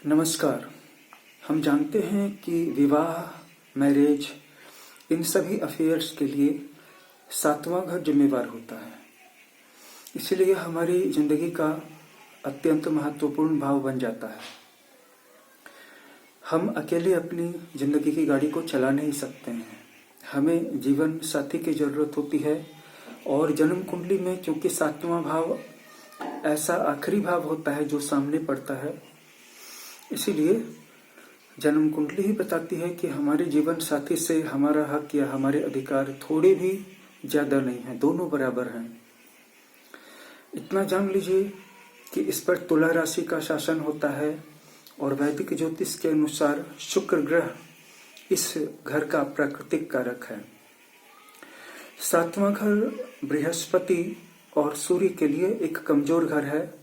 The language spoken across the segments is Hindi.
नमस्कार। हम जानते हैं कि विवाह, मैरिज, इन सभी अफेयर्स के लिए सातवां घर जिम्मेवार होता है। इसलिए हमारी जिंदगी का अत्यंत महत्वपूर्ण भाव बन जाता है। हम अकेले अपनी जिंदगी की गाड़ी को चला नहीं सकते हैं। हमें जीवन साथी की जरूरत होती है और जन्म कुंडली में क्योंकि सातवां भाव ऐसा आखिरी भाव होता है जो सामने पड़ता है, इसीलिए जन्म कुंडली ही बताती है कि हमारे जीवन साथी से हमारा हक या हमारे अधिकार थोड़े भी ज्यादा नहीं है, दोनों बराबर हैं। इतना जान लीजिए कि इस पर तुला राशि का शासन होता है और वैदिक ज्योतिष के अनुसार शुक्र ग्रह इस घर का प्राकृतिक कारक है। सातवां घर बृहस्पति और सूर्य के लिए एक कमजोर घर है,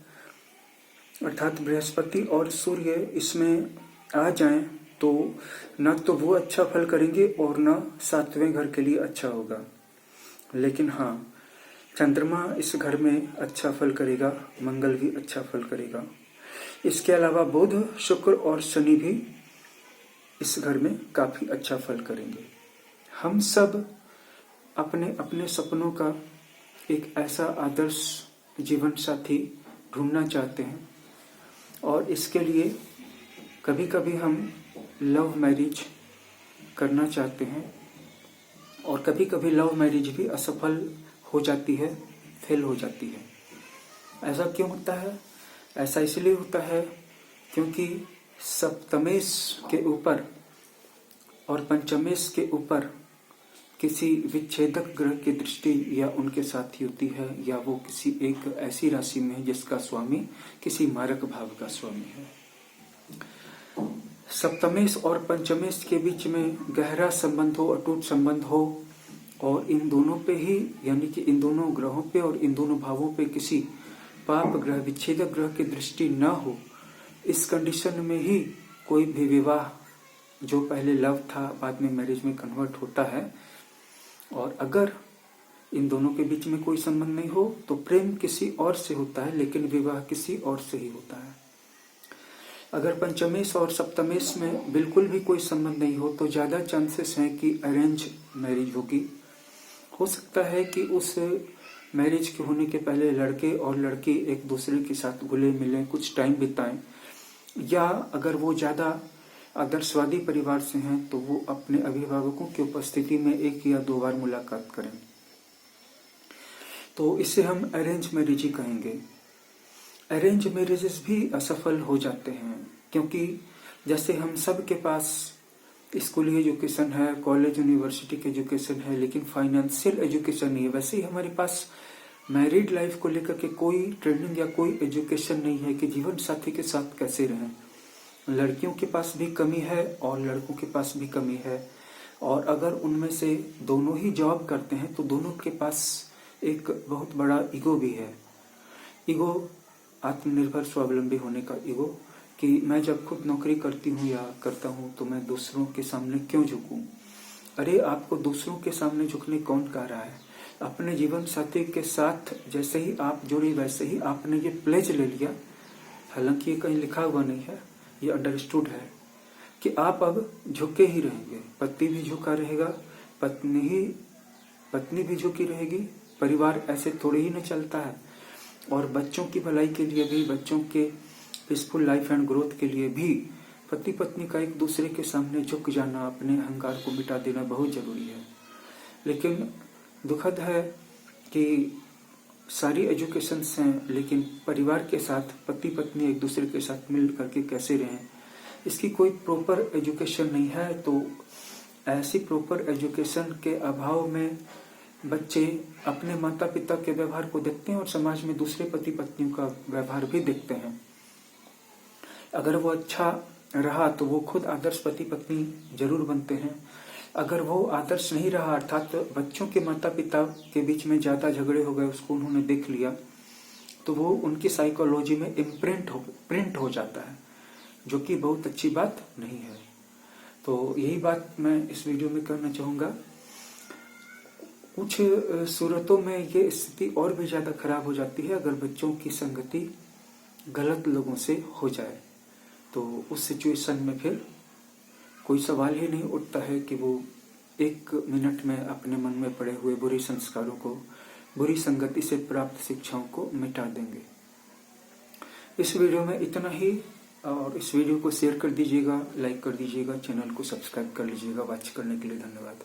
अर्थात बृहस्पति और सूर्य इसमें आ जाएं तो न तो वो अच्छा फल करेंगे और न सातवें घर के लिए अच्छा होगा। लेकिन हाँ, चंद्रमा इस घर में अच्छा फल करेगा, मंगल भी अच्छा फल करेगा। इसके अलावा बुध, शुक्र और शनि भी इस घर में काफी अच्छा फल करेंगे। हम सब अपने अपने सपनों का एक ऐसा आदर्श जीवन साथी ढूंढना चाहते हैं और इसके लिए कभी कभी हम लव मैरिज करना चाहते हैं और कभी कभी लव मैरिज भी असफल हो जाती है, फेल हो जाती है। ऐसा क्यों होता है? ऐसा इसलिए होता है क्योंकि सप्तमेश के ऊपर और पंचमेश के ऊपर किसी विच्छेदक ग्रह की दृष्टि या उनके साथ होती है, या वो किसी एक ऐसी राशि में है जिसका स्वामी किसी मारक भाव का स्वामी है। सप्तमेश और पंचमेश के बीच में गहरा संबंध हो, अटूट संबंध हो और इन दोनों पे ही, यानी कि इन दोनों ग्रहों पे और इन दोनों भावों पे किसी पाप ग्रह, विच्छेदक ग्रह की दृष्टि न हो, इस कंडीशन में ही कोई भी विवाह जो पहले लव था बाद में मैरिज में कन्वर्ट होता है। और अगर इन दोनों के बीच में कोई संबंध नहीं हो तो प्रेम किसी और से होता है, लेकिन विवाह किसी और से ही होता है। अगर पंचमेश और सप्तमेश में बिल्कुल भी कोई संबंध नहीं हो तो ज्यादा चांसेस हैं कि अरेंज मैरिज होगी। हो सकता है कि उस मैरिज के होने के पहले लड़के और लड़की एक दूसरे के साथ घुले मिले, कुछ टाइम बिताएं, या अगर वो ज्यादा आदर्शवादी परिवार से हैं तो वो अपने अभिभावकों की उपस्थिति में एक या दो बार मुलाकात करें। तो इसे हम अरेंज मैरिज ही कहेंगे। अरेंज मैरिजेस भी असफल हो जाते हैं क्योंकि जैसे हम सब के पास स्कूली एजुकेशन है, कॉलेज यूनिवर्सिटी की एजुकेशन है, लेकिन फाइनेंशियल एजुकेशन नहीं है, वैसे ही हमारे पास मैरिड लाइफ को लेकर के कोई ट्रेनिंग या कोई एजुकेशन नहीं है कि जीवन साथी के साथ कैसे रहें। लड़कियों के पास भी कमी है और लड़कों के पास भी कमी है, और अगर उनमें से दोनों ही जॉब करते हैं तो दोनों के पास एक बहुत बड़ा ईगो भी है। ईगो आत्मनिर्भर स्वावलंबी होने का ईगो, कि मैं जब खुद नौकरी करती हूँ या करता हूँ तो मैं दूसरों के सामने क्यों झुकूं। अरे आपको दूसरों के सामने झुकने कौन कह रहा है? अपने जीवन साथी के साथ जैसे ही आप जुड़ी वैसे ही आपने ये प्लेज ले लिया, हालांकि ये कहीं लिखा हुआ नहीं है, ये अंडरस्टूड है कि आप अब झुके ही रहेंगे। पति भी झुका रहेगा, पत्नी भी झुकी रहेगी। परिवार ऐसे थोड़े ही न चलता है। और बच्चों की भलाई के लिए भी, बच्चों के पीसफुल लाइफ एंड ग्रोथ के लिए भी पति पत्नी का एक दूसरे के सामने झुक जाना, अपने अहंकार को मिटा देना बहुत जरूरी है। लेकिन दुखद है कि सारी एजुकेशन हैं, लेकिन परिवार के साथ पति पत्नी एक दूसरे के साथ मिल करके कैसे रहें, इसकी कोई प्रॉपर एजुकेशन नहीं है। तो ऐसी प्रॉपर एजुकेशन के अभाव में बच्चे अपने माता पिता के व्यवहार को देखते हैं और समाज में दूसरे पति पत्नियों का व्यवहार भी देखते हैं। अगर वो अच्छा रहा तो वो खुद आदर्श पति पत्नी जरूर बनते हैं। अगर वो आदर्श नहीं रहा, अर्थात बच्चों के माता पिता के बीच में ज्यादा झगड़े हो गए, उसको उन्होंने देख लिया, तो वो उनकी साइकोलॉजी में प्रिंट हो जाता है, जो कि बहुत अच्छी बात नहीं है। तो यही बात मैं इस वीडियो में करना चाहूंगा। कुछ सूरतों में ये स्थिति और भी ज्यादा खराब हो जाती है अगर बच्चों की संगति गलत लोगों से हो जाए। तो उस सिचुएशन में फिर कोई सवाल ही नहीं उठता है कि वो 1 मिनट में अपने मन में पड़े हुए बुरे संस्कारों को, बुरी संगति से प्राप्त शिक्षाओं को मिटा देंगे। इस वीडियो में इतना ही, और इस वीडियो को शेयर कर दीजिएगा, लाइक कर दीजिएगा, चैनल को सब्सक्राइब कर लीजिएगा। वॉच करने के लिए धन्यवाद।